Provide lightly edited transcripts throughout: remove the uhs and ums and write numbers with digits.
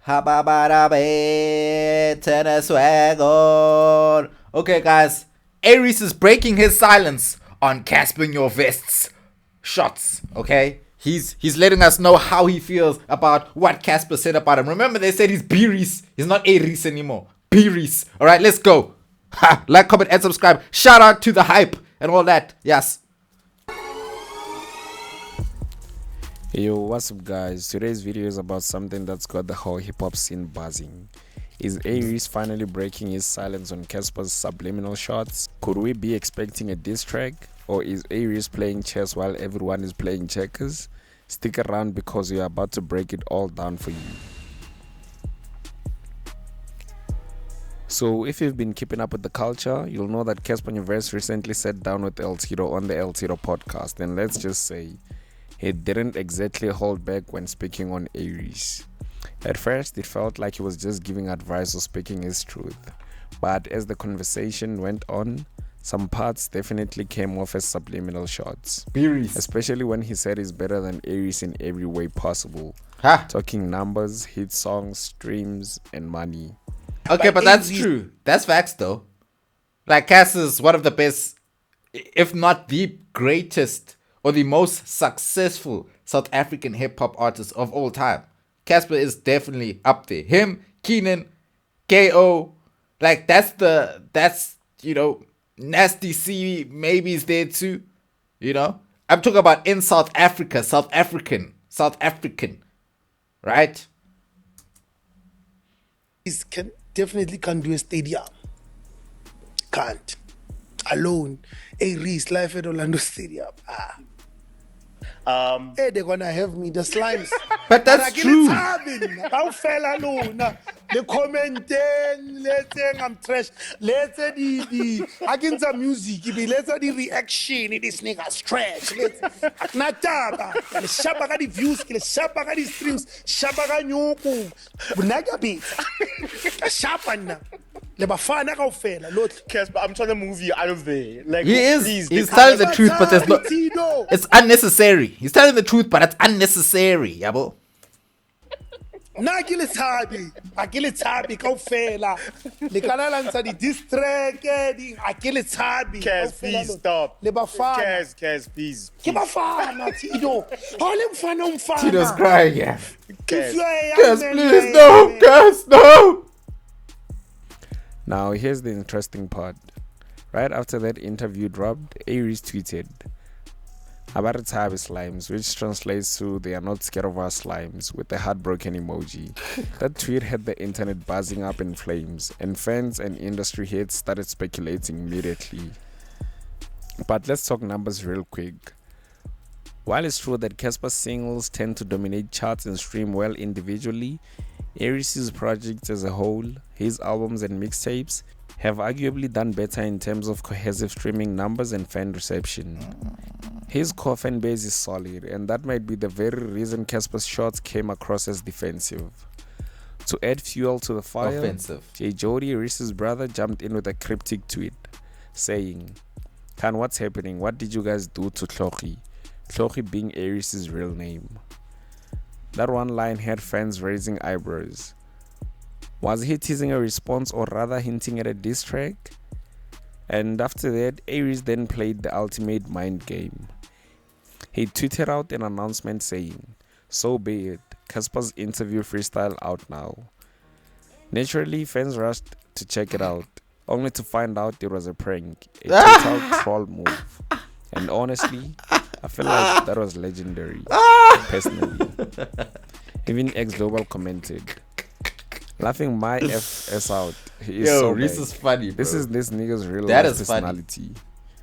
Turn a swag on. Okay, guys. A-REECE is breaking his silence on Cassper Nyovest's shots. Okay, he's letting us know how he feels about what Cassper said about him. Remember, they said he's B-REECE. He's not A-REECE anymore. B-REECE. All right, let's go. Ha! Like, comment, and subscribe. Shout out to the hype and all that. Yes. Yo, what's up guys? Today's video is about something that's got the whole hip-hop scene buzzing. Is A-REECE finally breaking his silence on Cassper's subliminal shots? Could we be expecting a diss track? Or is A-REECE playing chess while everyone is playing checkers? Stick around because we are about to break it all down for you. So if you've been keeping up with the culture, you'll know that Cassper Nyovest recently sat down with L-tido on the L-tido podcast, and let's just say he didn't exactly hold back when speaking on A-REECE. At first, it felt like he was just giving advice or speaking his truth. But as the conversation went on, some parts definitely came off as subliminal shots. B-REECE. Especially when he said he's better than A-REECE in every way possible. Ha! Talking numbers, hit songs, streams, and money. Okay, but that's true. That's facts, though. Like, Cass is one of the best, if not the greatest, or the most successful South African hip-hop artist of all time. Cassper is definitely up there. Him, Keenan, KO, like that's Nasty C maybe is there too. I'm talking about in South Africa, South African, right? Definitely can't do a stadium. Can't. Alone. A-REECE live at Orlando Stadium. Hey, they're gonna have me, the slimes. But that's true. How fell alone? The commenting, let's say I'm trash. Let's say the against the music, let's say the reaction, this nigga's trash. Nataba, the shabaka the views, the shabaka the streams, shabaka nyoko. Bunaga beat. Shabana. Cassper, I'm trying to move you out of there. Like, he is. Please, he's telling the truth, but there's no. It's unnecessary. He's telling the truth, but it's unnecessary, yabo. Nagile tabi, kaufela. Le kanala nsa di distract, di akile tabi. Cass, please stop. Le bafana. Cass, please. Ke bafana Tido. Ole mfana. Tido's crying, yeah. Cass, please, no. Cass, no. Now here's the interesting part. Right after that interview dropped, A-REECE tweeted, "Abaritabe slimes," which translates to "they are not scared of our slimes," with a heartbroken emoji. That tweet had the internet buzzing up in flames, and fans and industry heads started speculating immediately. But let's talk numbers real quick. While it's true that Cassper's singles tend to dominate charts and stream well individually, A-REECE's projects as a whole, his albums and mixtapes, have arguably done better in terms of cohesive streaming numbers and fan reception. His core fan base is solid, and that might be the very reason Cassper's shots came across as defensive. To add fuel to the fire, Offensive. J. Jody, Reese's brother, jumped in with a cryptic tweet saying, "Khan, what's happening? What did you guys do to Tlhogi?" Tlhogi being A-REECE's real name. That one line had fans raising eyebrows. Was he teasing a response or rather hinting at a diss track? And after that, A-REECE then played the ultimate mind game. He tweeted out an announcement saying, "So be it, Cassper's interview freestyle out now." Naturally, fans rushed to check it out, only to find out it was a prank, a total troll move. And honestly, I feel like that was legendary, personally. Even X-Global commented, "Laughing my FS out. He is so Reese bad. is funny, bro. This is this nigga's real That life is funny. personality."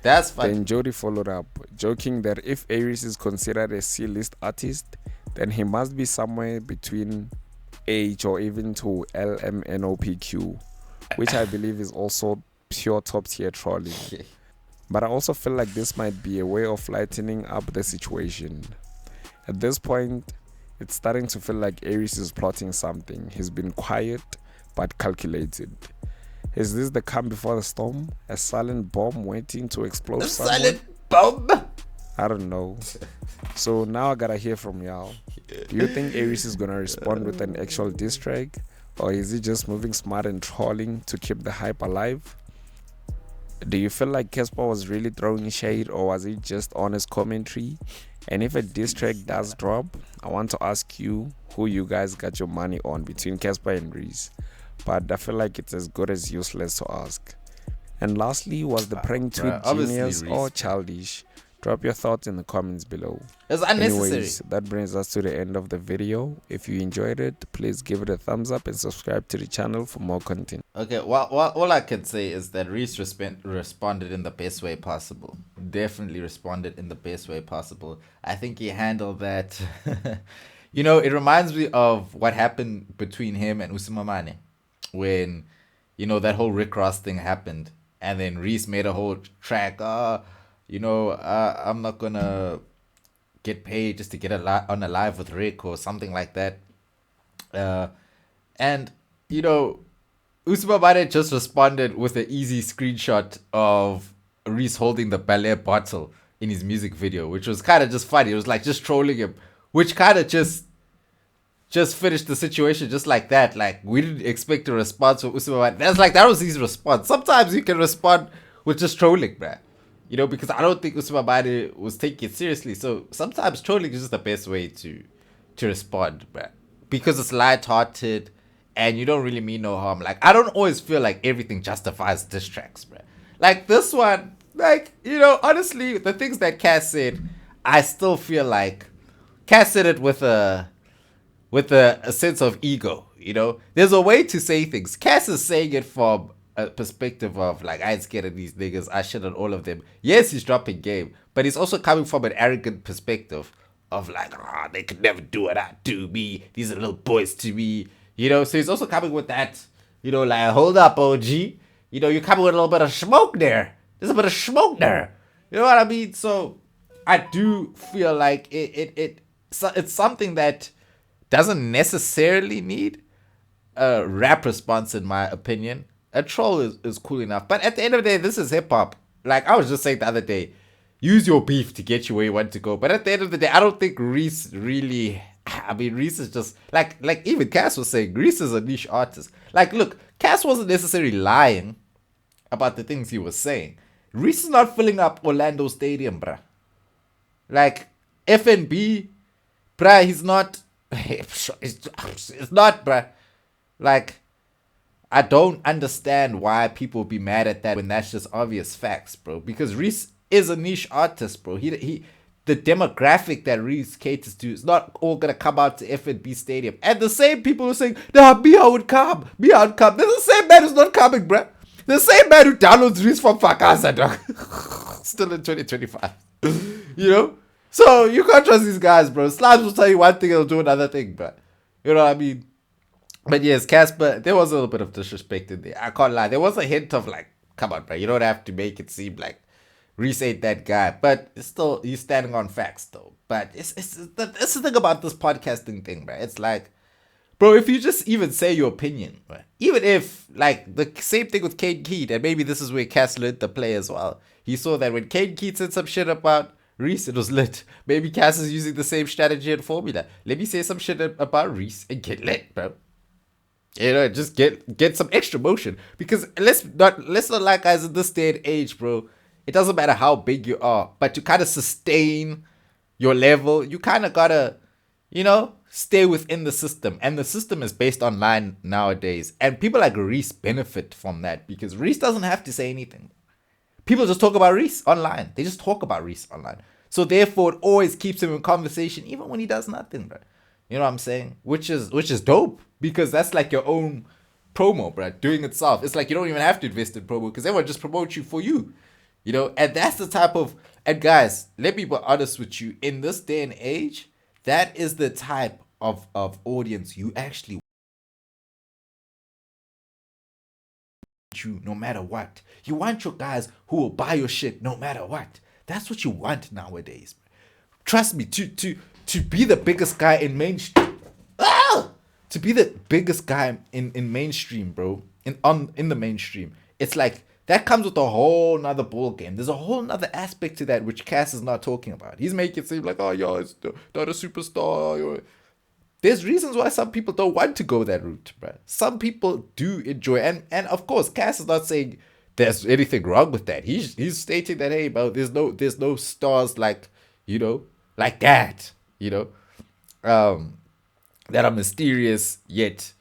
That's funny. Then Jody followed up, joking that if A-REECE is considered a C-list artist, then he must be somewhere between H or even to LMNOPQ, which I believe is also pure top-tier trolling. But I also feel like this might be a way of lightening up the situation. At this point, it's starting to feel like A-REECE is plotting something. He's been quiet but calculated. Is this the calm before the storm? A silent bomb waiting to explode somewhere? Silent bomb. I don't know. So now I gotta hear from y'all. Do you think Aries is gonna respond with an actual diss track, or is he just moving smart and trolling to keep the hype alive? Do you feel like Cassper was really throwing shade, or was it just honest commentary? And if a diss track does drop, I want to ask you who you guys got your money on between Cassper and Reese. But I feel like it's as good as useless to ask. And lastly, was the prank tweet obviously genius Reese. or childish? Drop your thoughts in the comments below. It's unnecessary. Anyways, that brings us to the end of the video. If you enjoyed it, please give it a thumbs up and subscribe to the channel for more content. Okay, well, all I can say is that Reese responded in the best way possible. Definitely responded in the best way possible. I think he handled that. You know, it reminds me of what happened between him and Usimamane when, you know, that whole Rick Ross thing happened. And then Reese made a whole track. I'm not going to get paid just to get on a live with Rick or something like that. And, you know, Usimamane just responded with an easy screenshot of Reese holding the ballet bottle in his music video, which was kind of just funny. It was like just trolling him, which kind of just finished the situation just like that. Like, we didn't expect a response from Usimamane. That was his response. Sometimes you can respond with just trolling, bruh. You know, because I don't think Usimamane was taking it seriously. So sometimes trolling is just the best way to respond, bruh. Because it's lighthearted and you don't really mean no harm. Like, I don't always feel like everything justifies diss tracks, bruh. Like, this one, like, you know, honestly, the things that Cass said, I still feel like Cass said it with a sense of ego, you know? There's a way to say things. Cass is saying it from a perspective of, like, I ain't scared of these niggas, I shit on all of them. Yes, he's dropping game, but he's also coming from an arrogant perspective of, like, they could never do what I do, me. These are little boys to me, you know? So he's also coming with that, you know, like, hold up, OG. You know, you're coming with a little bit of smoke there. There's a bit of smoke there. You know what I mean? So I do feel like it's something that doesn't necessarily need a rap response, in my opinion. A troll is cool enough. But at the end of the day, this is hip-hop. Like, I was just saying the other day, use your beef to get you where you want to go. But at the end of the day, I don't think Reese really... I mean, Reese is just... Like even Cass was saying, Reese is a niche artist. Like, look, Cass wasn't necessarily lying about the things he was saying. Reese is not filling up Orlando Stadium, bruh. Like, FNB, bruh, he's not... It's not, bruh. Like, I don't understand why people be mad at that when that's just obvious facts, bro. Because Reese is a niche artist, bro. The demographic that Reese caters to is not all gonna come out to FNB Stadium. And the same people who saying, nah, Mia would come. Mia would come. There's the same man who's not coming, bruh. The same man who downloads Reese from Fakasa, dog. Still in 2025. You know? So you can't trust these guys, bro. Slimes will tell you one thing, they'll do another thing, bro. You know what I mean? But yes, Cassper, there was a little bit of disrespect in there. I can't lie. There was a hint of like, come on, bro. You don't have to make it seem like Reese ain't that guy. But it's still, he's standing on facts, though. But it's the thing about this podcasting thing, bro. It's like, bro, if you just even say your opinion, bro, even if, like, the same thing with Kane Keat, and maybe this is where Cass learned to play as well. He saw that when Kane Keat said some shit about Reese, it was lit. Maybe Cass is using the same strategy and formula. Let me say some shit about Reese and get lit, bro. You know, just get some extra motion. Because let's not like, guys, in this day and age, bro, it doesn't matter how big you are, but to kind of sustain your level, you kind of gotta, you know, stay within the system. And the system is based online nowadays. And people like Reese benefit from that because Reese doesn't have to say anything. People just talk about Reese online. They just talk about Reese online. So therefore, it always keeps him in conversation, even when he does nothing, bro. You know what I'm saying? Which is dope, because that's like your own promo, bro. Doing itself. It's like you don't even have to invest in promo because everyone just promotes you for you. You know, and that's the type of... And guys, let me be honest with you. In this day and age, that is the type of audience you actually you no matter what. You want your guys who will buy your shit no matter what. That's what you want nowadays. Trust me, to be the biggest guy in mainstream. To be the biggest guy in mainstream, bro. In the mainstream. It's like that comes with a whole nother ball game. There's a whole nother aspect to that which Cass is not talking about. He's making it seem like, oh, yo, it's not a superstar. There's reasons why some people don't want to go that route, bro. Some people do enjoy, and of course, Cass is not saying there's anything wrong with that. He's stating that, hey, bro, there's no stars like, like that, that are mysterious yet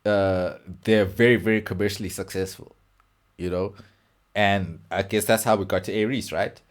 they're very, very commercially successful, and I guess that's how we got to A-REECE, right?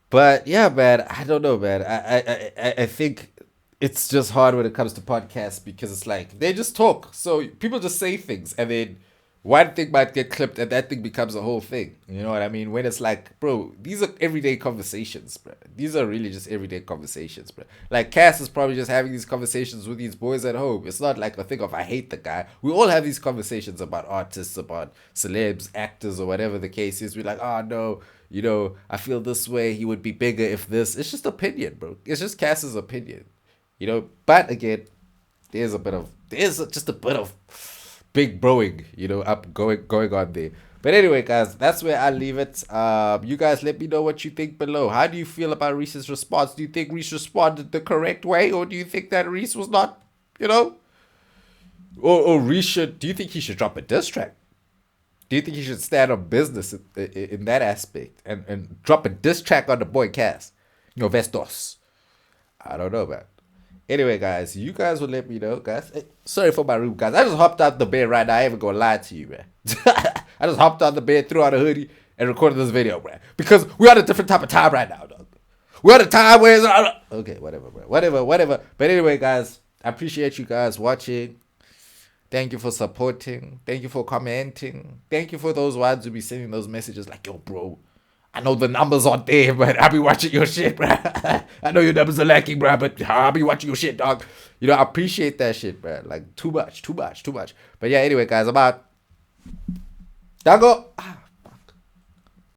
But yeah, man, I don't know, man. I think it's just hard when it comes to podcasts because it's like they just talk. So people just say things and then one thing might get clipped and that thing becomes a whole thing. You know what I mean? When it's like, bro, these are everyday conversations, bro. These are really just everyday conversations, bro. Like Cass is probably just having these conversations with these boys at home. It's not like a thing of I hate the guy. We all have these conversations about artists, about celebs, actors, or whatever the case is. We're like, oh no, I feel this way. He would be bigger if this. It's just opinion, bro. It's just Cass's opinion. But again, there's just a bit of big broing, up going on there. But anyway, guys, that's where I leave it. You guys let me know what you think below. How do you feel about Reese's response? Do you think Reese responded the correct way, or do you think that Reese was not, or Reese do you think he should drop a diss track? Do you think he should stand on business in that aspect and drop a diss track on the boy Cass? Nyovest. I don't know, man. Anyway, guys, you guys will let me know, guys. Sorry for my room, guys. I just hopped out the bed right now. I ain't even gonna lie to you, man. I just hopped out the bed, threw on a hoodie, and recorded this video, man. Because we're on a different type of time right now, dog. We're at a time where it's... Okay, whatever, bro. Whatever. But anyway, guys, I appreciate you guys watching. Thank you for supporting. Thank you for commenting. Thank you for those ones who be sending those messages like, yo, bro, I know the numbers aren't there, but I'll be watching your shit, bro. I know your numbers are lacking, bro, but I'll be watching your shit, dog. I appreciate that shit, bro. Like, too much. But yeah, anyway, guys, I'm out. Dango.